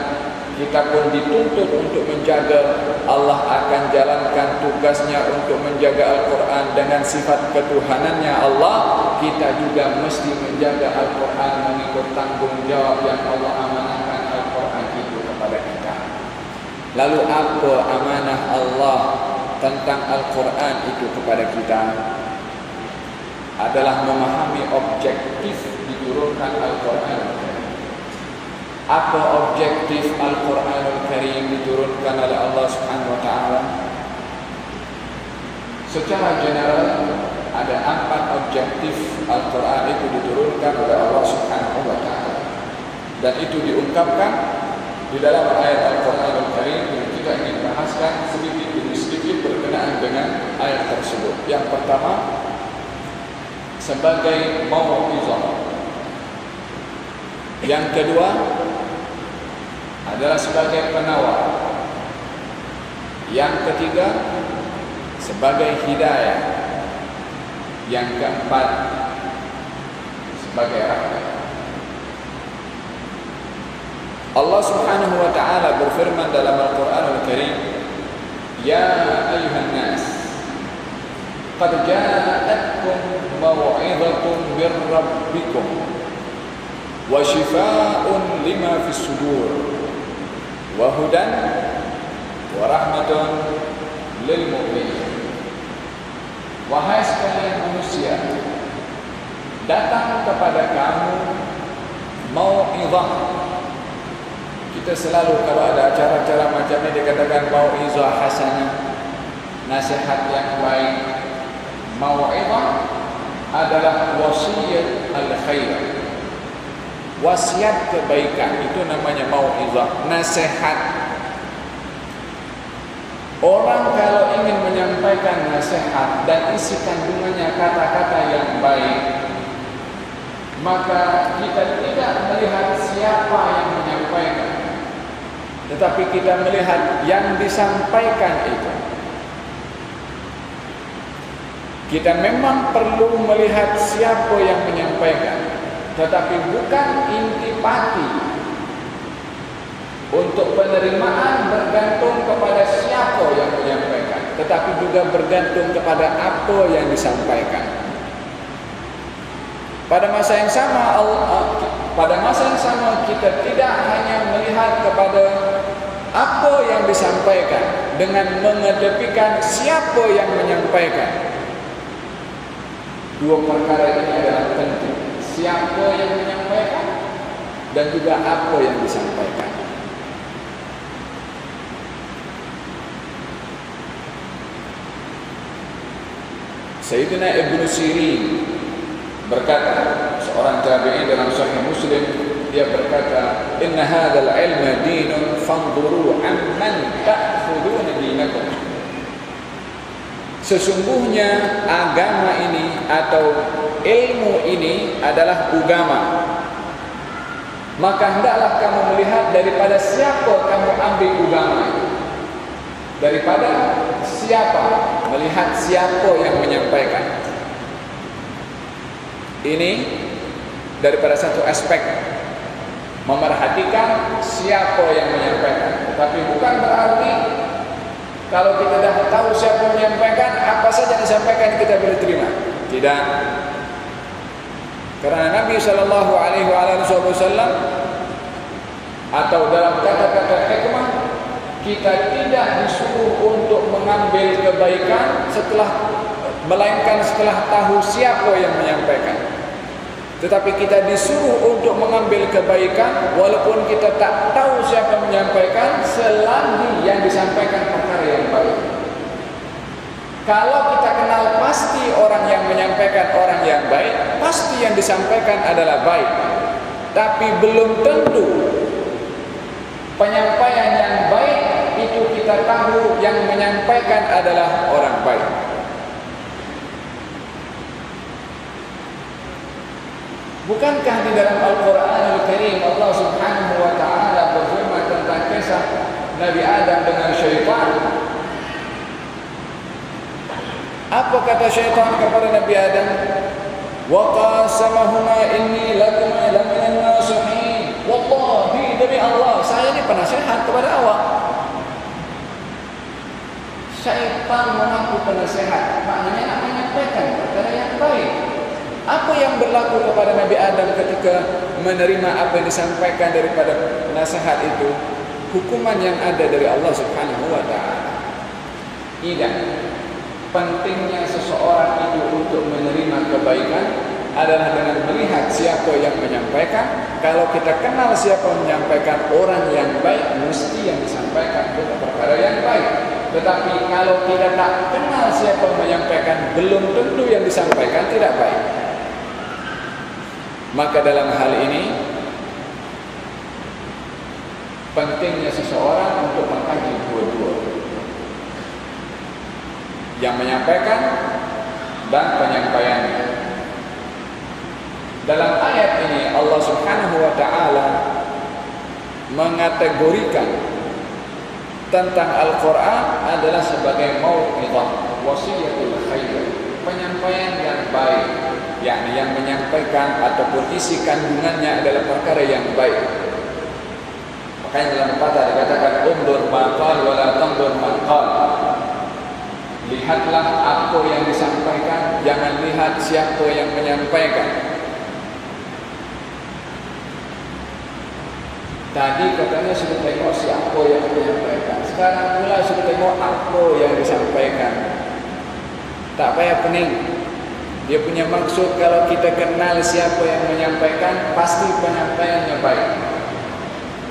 Kita pun dituntut untuk menjaga. Allah akan jalankan tugasnya untuk menjaga Al-Quran dengan sifat ketuhanannya Allah. Kita juga mesti menjaga Al-Quran mengikut tanggungjawab yang Allah amanahkan Al-Quran itu kepada kita. Lalu apa amanah Allah tentang Al-Quran itu kepada kita? Adalah memahami objektif diturunkan Al-Quran. Apa objektif Al-Quranul Karim diturunkan oleh Allah Subhanahu wa taala? Secara general ada 4 objektif Al-Quran itu diturunkan oleh Allah Subhanahu wa taala. Dan itu diungkapkan di dalam ayat Al-Quranul Karim yang kita ingin bahaskan sedikit demi sedikit berkenaan dengan ayat tersebut. Yang pertama, sebagai mau'izah. Yang kedua adalah sebagai penawar. Yang ketiga sebagai hidayah. Yang keempat sebagai rahmat. Allah Subhanahu wa taala berfirman dalam Al-Qur'anul Karim, "Ya ayyuhan nas, qad ja'atkum maw'izatun mir rabbikum wa shifaa'un lima fis sudur wa hudan wa rahmatun lil mu'minin." Wahai sekalian manusia, datang kepada kamu mau'izah. Kita selalu kalau ada acara-acara macam ini dikatakan mau'izah hasanah, nasihat yang baik. Mau'izah adalah wasiat al-khair, wasiat kebaikan, itu namanya mau'izah, nasihat. Orang kalau ingin menyampaikan nasihat dan isi kandungannya kata-kata yang baik, maka kita tidak melihat siapa yang menyampaikan, tetapi kita melihat yang disampaikan itu. Kita memang perlu melihat siapa yang menyampaikan, tetapi bukan intipati. Untuk penerimaan bergantung kepada siapa yang menyampaikan, tetapi juga bergantung kepada apa yang disampaikan. Pada masa yang sama kita tidak hanya melihat kepada apa yang disampaikan dengan mengedepikan siapa yang menyampaikan. Dua perkara ini adalah penting. Siapa yang menyampaikan dan juga apa yang disampaikan. Sayyidina Ibnu Sirin berkata, seorang tabi'in dalam Sahih Muslim, dia berkata, "Inna hadzal ilma dinun fanzuru amman ta'khuduna dinakum." Sesungguhnya agama ini atau ilmu ini adalah agama. Maka hendaklah kamu melihat daripada siapa kamu ambil agama itu. Daripada siapa, melihat siapa yang menyampaikan. Ini daripada satu aspek memerhatikan siapa yang menyampaikan. Tetapi bukan berarti kalau kita dah tahu siapa yang menyampaikan, apa saja disampaikan kita boleh terima. Tidak. Karena Nabi SAW atau dalam kata-kata hikmah, kita tidak disuruh untuk mengambil kebaikan melainkan setelah tahu siapa yang menyampaikan. Tetapi kita disuruh untuk mengambil kebaikan walaupun kita tak tahu siapa yang menyampaikan, selagi yang disampaikan perkara yang baik. Kalau kita kenal pasti orang yang menyampaikan orang yang baik, pasti yang disampaikan adalah baik. Tapi belum tentu penyampaian yang baik itu kita tahu yang menyampaikan adalah orang baik. Bukankah di dalam Al-Quran Al-Karim Allah Subhanahu wa Ta'ala berfirman tentang kisah Nabi Adam dengan syaitan? Apa kata syaitan kepada Nabi Adam? Wa qasamahuma inni lakuma laminan nasihin. Wallahi, demi Allah, saya ini penasihat kepada awak. Syaitan mengaku penasihat, maknanya nak menyampaikan perkara yang baik. Apa yang berlaku kepada Nabi Adam ketika menerima apa yang disampaikan daripada nasihat itu? Hukuman yang ada dari Allah Subhanahu wa Ta'ala. Idan, pentingnya seseorang itu untuk menerima kebaikan adalah dengan melihat siapa yang menyampaikan. Kalau kita kenal siapa yang menyampaikan orang yang baik, mesti yang disampaikan itu perkara yang baik. Tetapi kalau kita tak kenal siapa yang menyampaikan, belum tentu yang disampaikan tidak baik. Maka dalam hal ini pentingnya seseorang untuk mengkaji dua-dua, yang menyampaikan dan penyampaiannya. Dalam ayat ini Allah Subhanahu wa Ta'ala mengategorikan tentang Al-Quran adalah sebagai mau'izah, wasiyatul khair, penyampaian yang baik, yakni yang menyampaikan ataupun isi kandungannya adalah perkara yang baik. Makanya dalam pepatah dikatakan undur maqal wa la tandur maqal. Lihatlah apa yang disampaikan, jangan lihat siapa yang menyampaikan. Tadi katanya sudah tengok siapa yang menyampaikan, sekarang pula sudah tengok apa yang disampaikan. Tak payah pening. Dia punya maksud kalau kita kenal siapa yang menyampaikan, pasti penyampaiannya baik.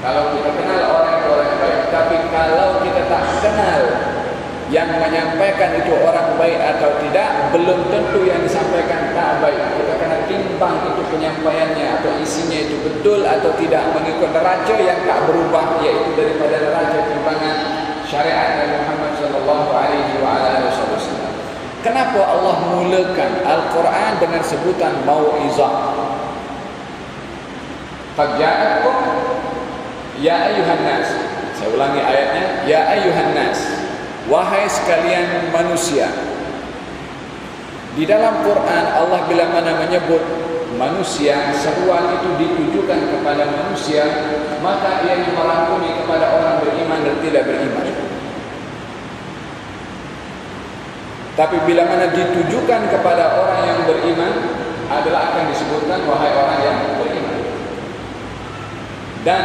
Kalau kita kenal orang yang baik, tapi kalau kita tak kenal yang menyampaikan itu orang baik atau tidak, belum tentu yang disampaikan tak baik. Kita kena timbang itu penyampaiannya atau isinya itu betul atau tidak, mengikut neraca yang tak berubah, yaitu daripada neraca timbangan syariat Nabi Muhammad sallallahu alaihi wasallam. Kenapa Allah mulakan Al-Quran dengan sebutan mau'izah? Qad ja'akum ya ayyuhan nas. Saya ulangi ayatnya, ya ayyuhan nas, wahai sekalian manusia. Di dalam Quran Allah bila mana menyebut manusia, seruan itu ditujukan kepada manusia, maka ia merangkumi kepada orang beriman dan tidak beriman. Tapi bila mana ditujukan kepada orang yang beriman, adalah akan disebutkan wahai orang yang beriman. Dan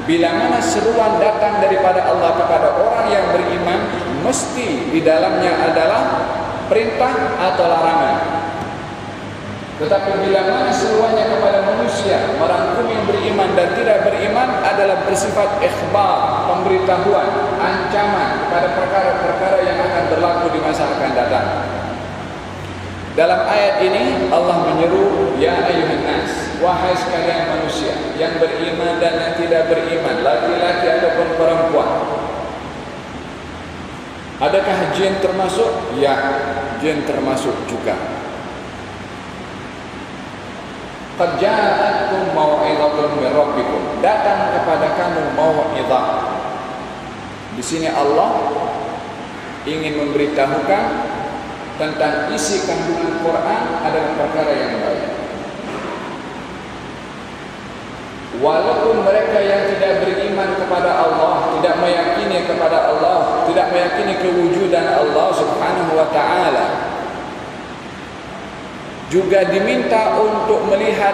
bila mana seruan datang daripada Allah kepada orang yang beriman, mesti di dalamnya adalah perintah atau larangan. Tetapi bila mana seruannya kepada manusia, merangkumi yang beriman dan tidak beriman, adalah bersifat ikhbar, pemberitahuan, ancaman kepada perkara-perkara yang akan berlaku di masa akan datang. Dalam ayat ini Allah menyeru, ya ayyuhan nas, wahai sekalian manusia yang beriman dan yang tidak beriman, laki-laki ataupun perempuan. Adakah jin termasuk? Ya, jin termasuk juga. Qad ja'atkum mau'izatun min rabbikum. Datang kepada kamu mau'izah. Di sini Allah ingin memberitahukan tentang isi kandungan Quran adalah perkara yang baik. walaupun mereka yang tidak beriman kepada Allah, tidak meyakini kepada Allah, tidak meyakini kewujudan Allah Subhanahu wa taala, juga diminta untuk melihat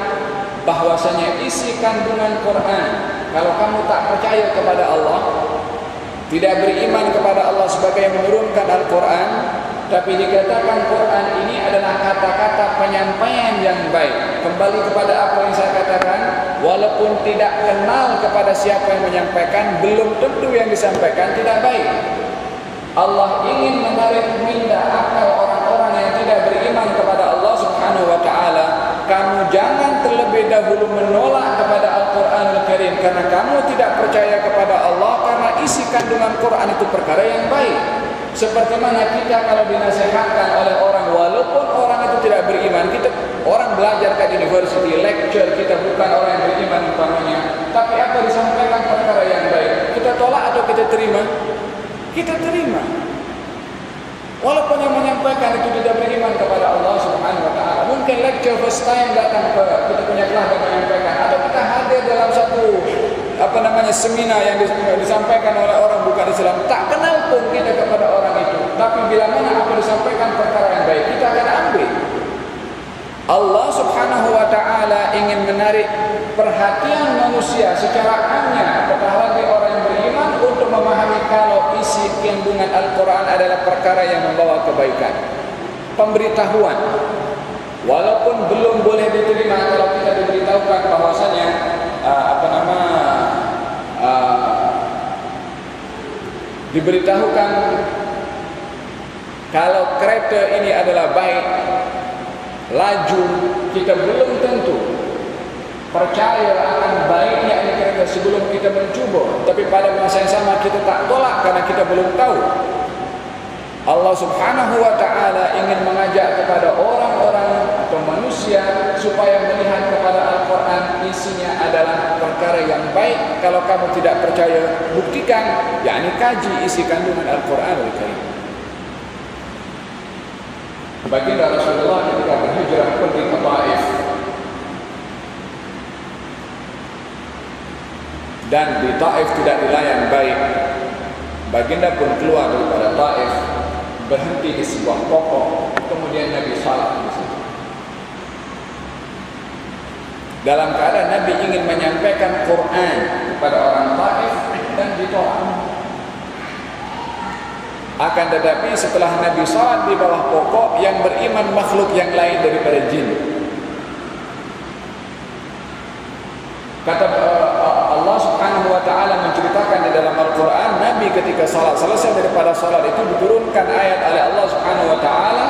bahwasanya isi kandungan Quran. Kalau kamu tak percaya kepada Allah, tidak beriman kepada Allah sebagai yang menurunkan Al-Quran, tapi dikatakan Quran ini adalah kata-kata penyampaian yang baik. Kembali kepada apa yang saya katakan, walaupun tidak kenal kepada siapa yang menyampaikan, belum tentu yang disampaikan tidak baik. Allah ingin menarik minda akal orang-orang yang tidak beriman kepada Allah Subhanahu wa taala. Kamu jangan terlebih dahulu menolak kepada Al-Quranul Karim karena kamu tidak percaya kepada Allah, karena isi kandungan Quran itu perkara yang baik. Seperti mana kita kalau dinasihatkan oleh orang, walaupun orang itu tidak beriman, kita orang belajar ke university, lecture, kita bukan orang yang beriman umpamanya, tapi apa disampaikan perkara yang baik, kita tolak atau kita terima? Kita terima. Walaupun yang menyampaikan itu tidak beriman kepada Allah Subhanahu wa taala. Mungkin lecture first time datang ke kita punya kelas dan menyampaikan, atau kita hadir dalam satu seminar yang disampaikan oleh orang bukan Islam, tak kenal pun kita kepada orang itu, tapi bila mana apa disampaikan perkara yang baik, kita akan ambil. Allah Subhanahu wa taala ingin menarik perhatian manusia secara amnya, apatah lagi orang yang beriman, untuk memahami kalau isi kandungan Al-Quran adalah perkara yang membawa kebaikan. Pemberitahuan, walaupun belum boleh diterima kalau kita diberitahukan bahwasanya diberitahukan kalau kereta ini adalah baik, laju, kita belum tentu percaya akan baiknya ini kereta sebelum kita mencuba. Tapi pada masa yang sama kita tak tolak karena kita belum tahu. Allah Subhanahu wa taala ingin mengajak kepada orang-orang atau manusia supaya melihat kepada Al-Quran isinya adalah perkara yang baik. Kalau kamu tidak percaya, buktikan, yakni kaji isi kandungan Al-Quranul Karim. Baginda Rasulullah ketika berhijrah pergi ke Taif, dan di Taif tidak dilayan baik, baginda pun keluar daripada Taif, berhenti di sebuah pokok, kemudian Nabi salat di situ. Dalam keadaan Nabi ingin menyampaikan Quran kepada orang Taif dan ditolak. Akan tetapi setelah Nabi salat di bawah pokok, yang beriman makhluk yang lain daripada jin. Kata Allah Subhanahu wa taala menceritakan di dalam Al-Quran, Nabi ketika salat, selesai daripada salat itu diturunkan ayat oleh Allah Subhanahu wa taala,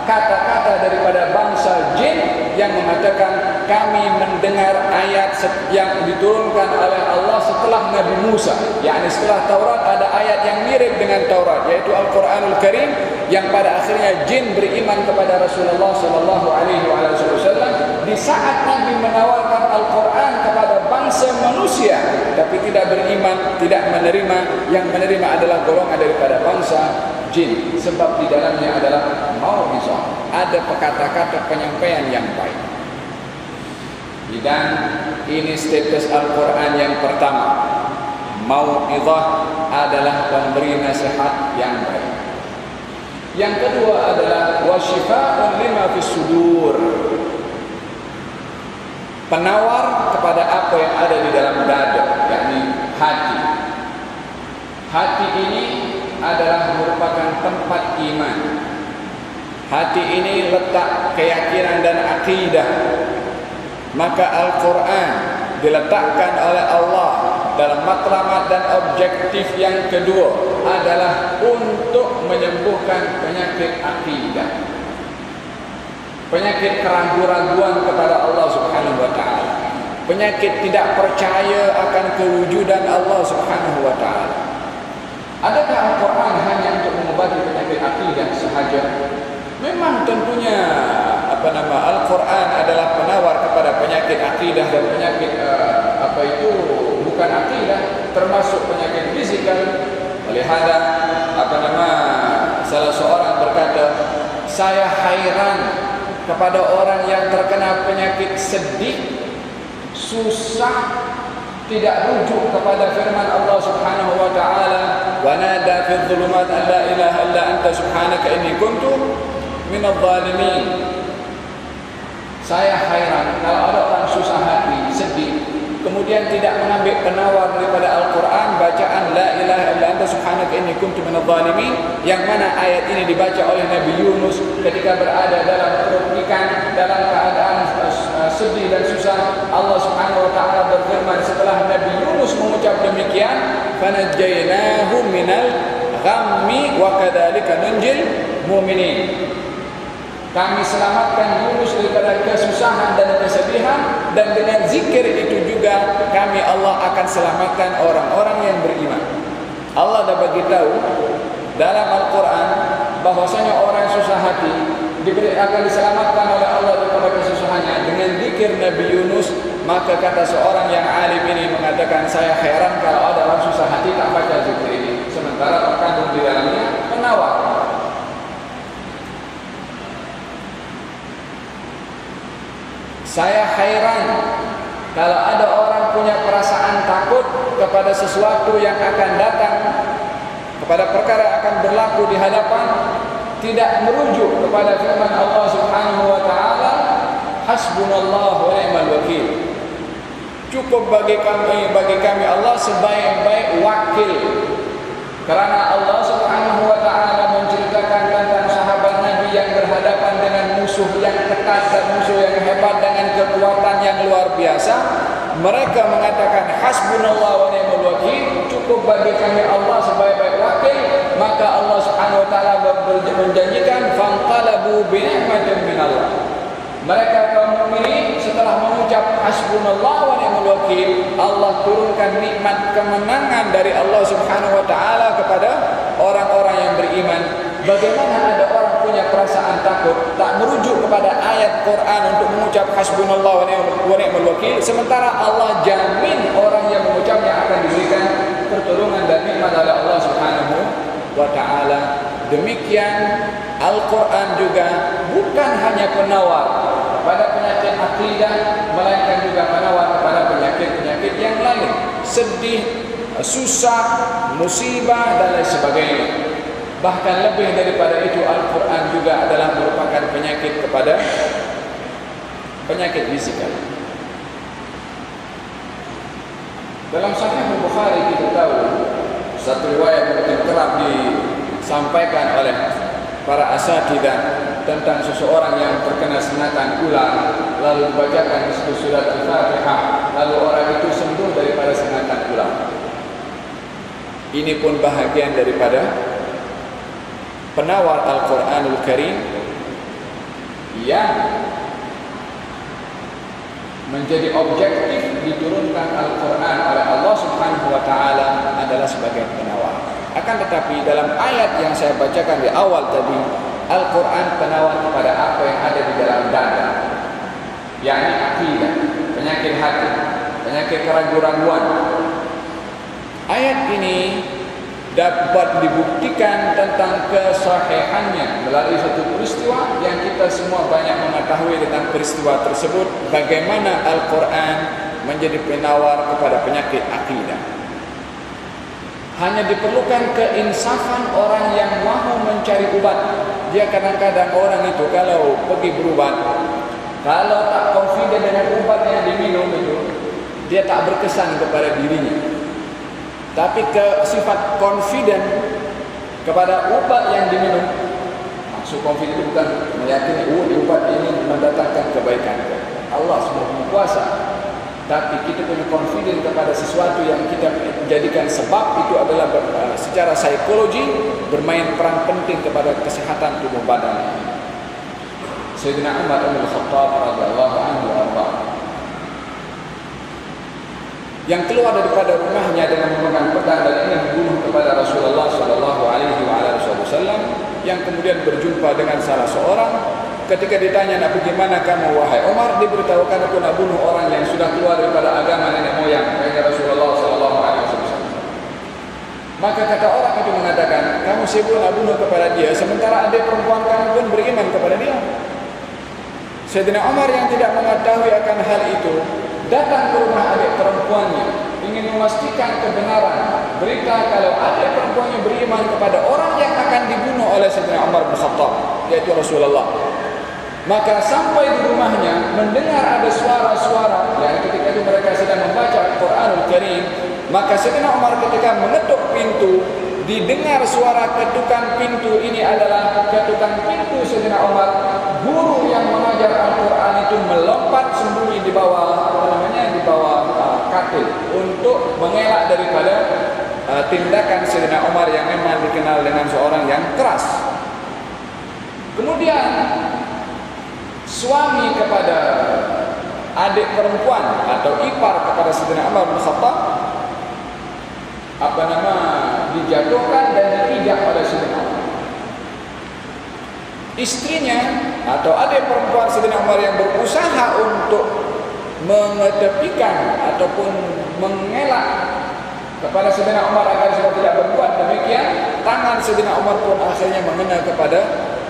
kata-kata daripada bangsa jin yang mengatakan, kami mendengar ayat yang diturunkan oleh Allah setelah Nabi Musa, yakni setelah Taurat ada ayat yang mirip dengan Taurat, yaitu Al-Quranul Karim, yang pada akhirnya jin beriman kepada Rasulullah sallallahu alaihi wasallam di saat Nabi menawarkan Al-Quran kepada bangsa manusia, tapi tidak beriman, tidak menerima. Yang menerima adalah golongan daripada bangsa jin, sebab di dalamnya adalah mau'izah, ada kata-kata penyampaian yang baik. Dan ini status Al-Quran yang pertama. Mau'izah adalah pemberi nasihat yang baik. Yang kedua adalah wasyifa'un lima fis sudur, penawar kepada apa yang ada di dalam dada, yakni hati. Hati ini adalah merupakan tempat iman. Hati ini letak keyakinan dan akidah. Maka Al-Quran diletakkan oleh Allah dalam matlamat dan objektif yang kedua adalah untuk menyembuhkan penyakit akidah, penyakit keraguan-raguan kepada Allah Subhanahu wa taala, penyakit tidak percaya akan kewujudan Allah Subhanahu wa taala. Adakah Al-Quran hanya untuk mengobati penyakit akidah sahaja? Memang tentunya Al-Quran adalah penawar kepada penyakit akidah dan penyakit bukan akidah, termasuk penyakit fizikal. Olehada salah seorang berkata, saya hairan kepada orang yang terkena penyakit sedih, susah tidak rujuk kepada firman Allah Subhanahu wa taala, "Wa nada fil dhulumat an la ilaha illa anta subhanaka inni kuntu minadh dhalimin." Saya heran kalau ada orang susah hati, sedih, kemudian tidak mengambil penawar daripada Al-Quran, bacaan la ilaha illa anta subhanaka inni kuntu minadh dhalimin, yang mana ayat ini dibaca oleh Nabi Yunus ketika berada dalam perut ikan dalam keadaan sedih dan susah. Allah Subhanahu wa taala berfirman setelah Nabi Yunus mengucap demikian, "Fanajjaynahu minal ghammi wa kadzalika nunjil mu'minin." Kami selamatkan Yunus daripada kesusahan dan kesedihan, dan dengan zikir itu juga kami Allah akan selamatkan orang-orang yang beriman. Allah dah bagi tahu dalam Al-Quran bahwasanya orang yang susah hati akan diselamatkan oleh Allah daripada kesusahannya dengan zikir Nabi Yunus. Maka kata seorang yang alim ini mengatakan, saya heran kalau ada orang susah hati tak baca zikir ini, sementara terkandung di dalamnya penawar. Saya heran kalau ada orang punya perasaan takut kepada sesuatu yang akan datang, kepada perkara yang akan berlaku di hadapan, tidak merujuk kepada firman Allah Subhanahu wa taala, hasbunallahu wa ni'mal wakil. Cukup bagi kami Allah sebaik-baik wakil. Karena Allah Subhanahu wa taala menceritakan tentang sahabat Nabi yang berhadapan dengan musuh yang ketat dan musuh yang hebat dengan kekuatan yang luar biasa. Mereka mengatakan hasbunallah wa ni'mal wakil, cukup bagi kami Allah sebaik-baik wakil. Maka Allah Subhanahu wa taala menjanjikan fanqalabu bi ni'matin minallah. Mereka kaum mukminin setelah mengucap hasbunallah wa ni'mal wakil, Allah turunkan nikmat kemenangan dari Allah Subhanahu wa taala kepada orang-orang yang beriman. Bagaimana ada orang punya perasaan takut, tak merujuk kepada ayat Quran untuk mengucap hasbunallah wa ni'mal wakil, sementara Allah jamin orang yang mengucapnya akan diberikan pertolongan dan nikmat oleh Allah Subhanahu wa taala. Demikian Al-Quran juga bukan hanya penawar pada penyakit akidah, melainkan juga penawar kepada penyakit-penyakit yang lain, sedih, susah, musibah dan lain sebagainya. Bahkan lebih daripada itu, Al-Quran juga adalah merupakan penyakit kepada penyakit fisikal. Dalam Sahih Bukhari kita tahu satu riwayat yang kerap disampaikan oleh para asatidzah tentang seseorang yang terkena sengatan ular, lalu membacakan surat Al-Fatihah, lalu orang itu sembuh daripada sengatan ular. Ini pun bahagian daripada penawar Al-Quranul Karim yang menjadi objektif diturunkan Al-Quran oleh Allah Subhanahu wa taala adalah sebagai penawar. Akan tetapi dalam ayat yang saya bacakan di awal tadi, Al-Quran penawar kepada apa yang ada di dalam dada, yakni akidah, penyakit hati, penyakit keraguan-raguan. Ayat ini dapat dibuktikan tentang kesahihannya melalui satu peristiwa yang kita semua banyak mengetahui tentang peristiwa tersebut, bagaimana Al-Quran menjadi penawar kepada penyakit akidah. Hanya diperlukan keinsafan orang yang mahu mencari ubat. Dia kadang-kadang orang itu kalau pergi berubat, kalau tak confident dengan ubat yang diminum itu, dia tak berkesan kepada dirinya. Tapi sifat confident kepada ubat yang diminum, maksud confident itu bukan meyakini ubat ini mendatangkan kebaikan. Allah semua berkuasa. Tapi kita punya confident kepada sesuatu yang kita jadikan sebab, itu adalah secara psikologi bermain peran penting kepada kesehatan tubuh badan. Sayyidina Umar bin Khattab radhiyallahu anhu yang keluar daripada rumahnya dengan memegang pedang dan ingin membunuh kepada Rasulullah sallallahu alaihi wasallam, yang kemudian berjumpa dengan salah seorang. Ketika ditanya, nak pergi mana kamu wahai Umar, diberitahukan, aku nak bunuh orang yang sudah keluar daripada agama nenek moyang kata Rasulullah sallallahu alaihi wasallam. Maka kata orang itu mengatakan, kamu sibuk nak bunuh kepada dia, sementara adik perempuan kamu pun beriman kepada dia. Sayyidina Umar yang tidak mengetahui akan hal itu datang ke rumah adik perempuannya kebenaran, berita kalau adik perempuannya beriman kepada orang yang akan dibunuh oleh Sayyidina Umar bin Khattab, yaitu Rasulullah. Maka sampai di rumahnya mendengar ada suara-suara, yang ketika itu mereka sedang membaca Al-Quranul Karim. Maka Sayyidina Umar ketika mengetuk pintu, didengar suara ketukan pintu. Ini adalah ketukan pintu Sayyidina Umar. Guru yang mengajar Al-Quran itu melompat sembunyi di bawah di bawah katil untuk mengelak daripada tindakan Sayyidina Umar yang memang dikenal dengan seorang yang keras. Kemudian suami kepada adik perempuan atau ipar kepada Sayyidina Umar bin Khattab dijatuhkan dan dipijak oleh Sayyidina Umar. Istrinya atau adik perempuan Sayyidina Umar yang berusaha untuk mengetepikan ataupun mengelak kepada Sayyidina Umar agar supaya tidak berbuat demikian, tangan Sayyidina Umar pun akhirnya mengena kepada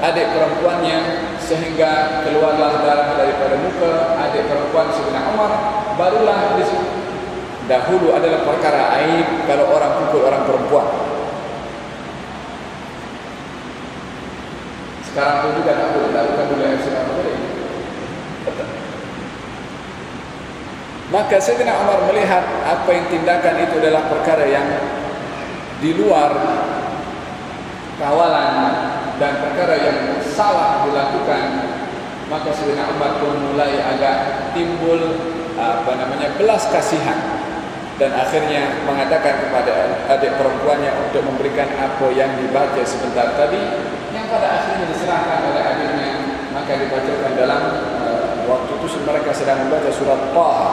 adik perempuannya sehingga keluarlah darah daripada muka adik perempuan Sayyidina Umar. Barulah dahulu adalah perkara aib kalau orang pukul orang perempuan. Sekarang pun juga tak boleh, bukan boleh sekarang boleh. Maka Sayyidina Umar melihat apa yang tindakan itu adalah perkara yang di luar kawalan dan perkara yang salah dilakukan. Maka Sayyidina Umar pun mulai agak timbul belas kasihan, dan akhirnya mengatakan kepada adik perempuannya untuk memberikan apa yang dibaca sebentar tadi, yang pada akhirnya diserahkan oleh adiknya. Maka dibacakan dalam waktu itu mereka sedang membaca surat Taha,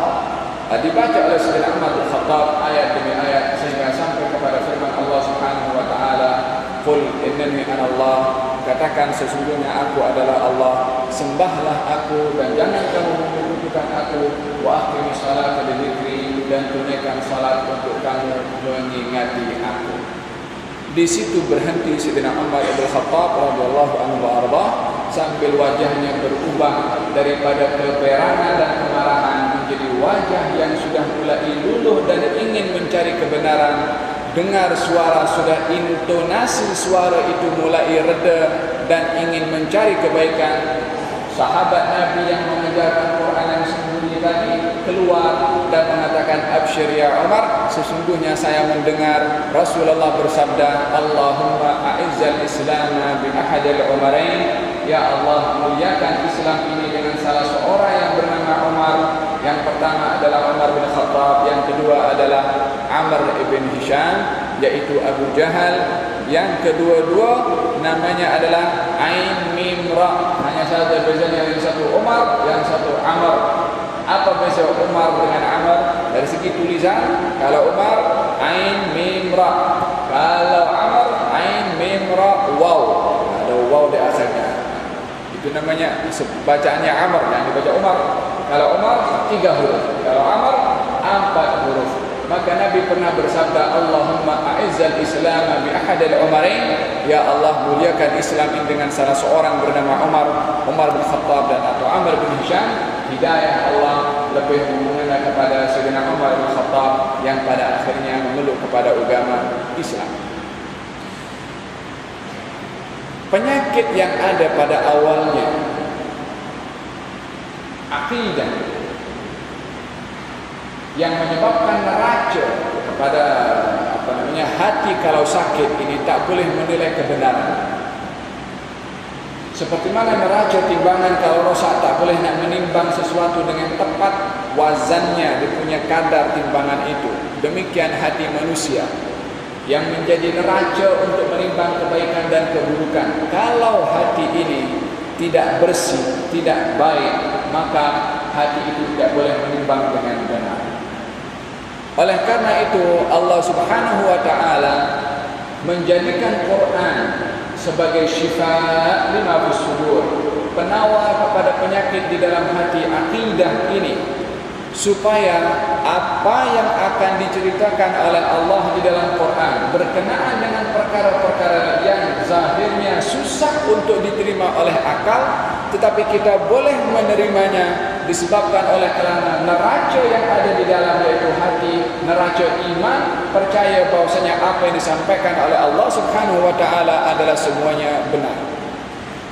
dibaca oleh Sayyidina Umar bin Khattab ayat demi ayat sehingga sampai kepada firman Allah Subhanahu wa taala, "Qul innani anallah," katakan sesungguhnya aku adalah Allah, sembahlah aku dan jangan kamu menyekutukan aku, wa aqimis salata li dzikri, dan tunaikan salat untuk kamu mengingati aku. Di situ berhenti Sayyidina Umar bin Khattab radhiyallahu anhu warḍah, sambil wajahnya berubah daripada keberangan dan kemarahan menjadi wajah yang sudah mulai luluh dan ingin mencari kebenaran. Dengar suara, sudah intonasi suara itu mulai reda dan ingin mencari kebaikan. Sahabat Nabi yang mengajarkan Quran yang sembunyi tadi keluar dan mengatakan, "Absyir ya Umar, sesungguhnya saya mendengar Rasulullah bersabda, Allahumma a'izzal Islam bi ahadil Umarain." Ya Allah, muliakan Islam ini dengan salah seorang yang bernama Umar. Yang pertama adalah Umar bin Khattab, yang kedua adalah Amr ibn Hisham, yaitu Abu Jahal. Yang kedua-dua namanya adalah Ain Mim Ra. Hanya saja bezanya, yang satu Umar, yang satu Amr. Apa beza Umar dengan Amr? Dari segi tulisan, kalau Umar Ain Mim Ra, kalau Amr Ain Mim Ra Waw, ada waw di akhirnya. Itu namanya bacaannya Amr, yang dibaca Umar. Kalau Umar 3 huruf, kalau Amr 4 huruf. Maka Nabi pernah bersabda, Allahumma a'izzal Islam bi ahadil Umarain. Ya Allah, muliakan Islam ini dengan salah seorang bernama Umar bin Khattab dan atau Amr bin Hisham. Hidayah Allah lebih mengena kepada Sayyidina Umar bin Khattab yang pada akhirnya memeluk kepada agama Islam. Penyakit yang ada pada awalnya akidah yang menyebabkan neraca kepada hati kalau sakit ini tak boleh menilai kebenaran. Seperti mana neraca timbangan kalau rosak tak boleh nak menimbang sesuatu dengan tepat wazannya, dia punya kadar timbangan itu. Demikian hati manusia yang menjadi neraca untuk menimbang kebaikan dan keburukan. Kalau hati ini tidak bersih, tidak baik, maka hati itu tidak boleh menimbang dengan benar. Oleh karena itu Allah Subhanahu wa taala menjadikan Quran sebagai syifa lima fis sudur, penawar kepada penyakit di dalam hati akidah ini. supaya apa yang akan diceritakan oleh Allah di dalam Quran berkenaan dengan perkara-perkara yang zahirnya susah untuk diterima oleh akal, tetapi kita boleh menerimanya disebabkan oleh kerana neraca yang ada di dalam, yaitu hati, neraca iman, percaya bahwasanya apa yang disampaikan oleh Allah Subhanahu wa taala adalah semuanya benar.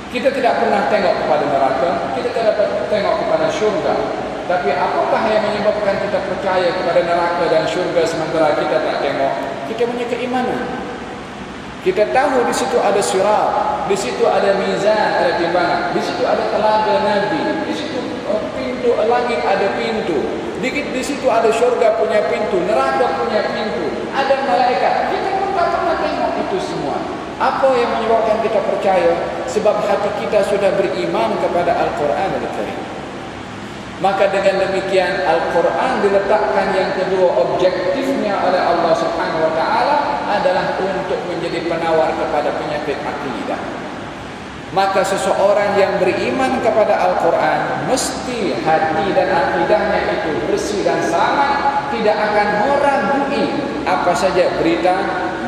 Kita tidak pernah tengok kepada neraka, kita tidak tengok kepada syurga. Tapi apakah yang menyebabkan kita percaya kepada neraka dan syurga sementara kita tak tengok? Kita punya keimanan. Kita tahu di situ ada sirat, di situ ada mizan, ada timbangan, di situ ada telaga Nabi, di situ pintu langit ada pintu, di situ ada syurga punya pintu, neraka punya pintu, ada malaikat. Kita pun tak pernah tengok itu semua. Apa yang menyebabkan kita percaya? Sebab hati kita sudah beriman kepada Al-Quran Al-Karim. Maka dengan demikian Al-Quran diletakkan yang kedua objektifnya oleh Allah Subhanahu wa taala adalah untuk menjadi penawar kepada penyakit akidah. Maka seseorang yang beriman kepada Al-Quran mesti hati dan akidahnya itu bersih dan selamat, tidak akan meragui apa saja berita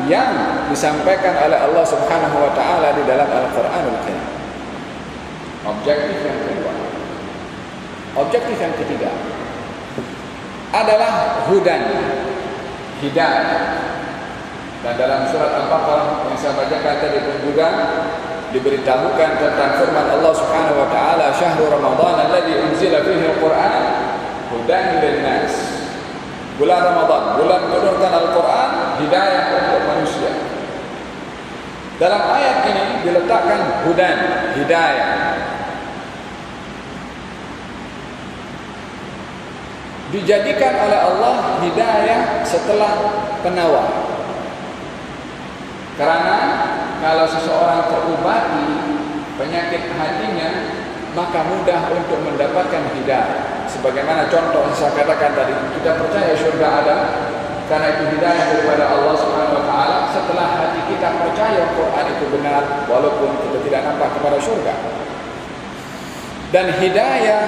yang disampaikan oleh Allah Subhanahu wa taala di dalam Al-Quranul Karim. Objektif yang kedua. Objektif yang ketiga adalah hudan, hidayah. Dan dalam surat Al-Baqarah yang saya bacakan tadi pun juga diberitahukan tentang firman Allah Subhanahu wa taala, "Syahrul Ramadan alladzi unzila fihi al-Qur'an hudan lin-nas." Bulan Ramadan, bulan menurunkan Al-Quran, hidayah untuk manusia. Dalam ayat ini diletakkan hudan, hidayah. Dijadikan oleh Allah hidayah setelah penawar. Karena kalau seseorang terobati penyakit hatinya, maka mudah untuk mendapatkan hidayah. Sebagaimana contoh yang saya katakan tadi, kita percaya syurga ada, karena itu hidayah daripada Allah Subhanahu wa taala. Setelah hati kita percaya Quran itu benar, walaupun kita tidak nampak kepada syurga. Dan hidayah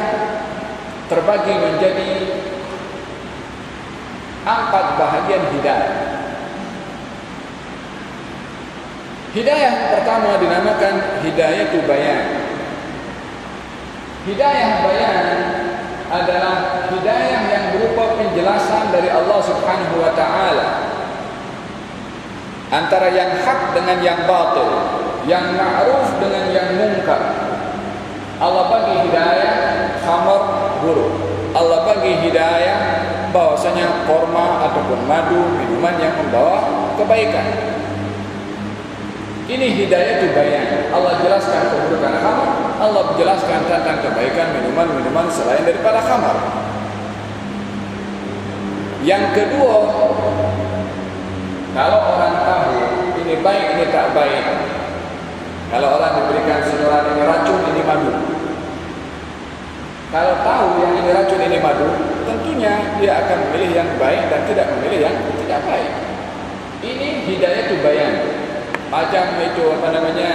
terbagi menjadi 4 bahagian hidayah. Hidayah pertama dinamakan hidayah bayan. Hidayah bayan adalah hidayah yang berupa penjelasan dari Allah Subhanahu wa taala antara yang hak dengan yang batil, yang ma'ruf dengan yang munkar. Allah bagi hidayah khamar buruk. Allah bagi hidayah bahwasanya korma ataupun madu, minuman yang membawa kebaikan. Ini hidayah itu bayan. Allah jelaskan keburukan khamar, Allah menjelaskan tentang kebaikan minuman-minuman selain daripada khamar. Yang kedua, kalau orang tahu ini baik, ini tak baik. Kalau orang diberikan sinyal ini racun, ini madu. Kalau tahu yang ini racun, ini madu, tentunya dia akan memilih yang baik dan tidak memilih yang tidak baik. Ini hidayah itu bayan. Macam itu apa namanya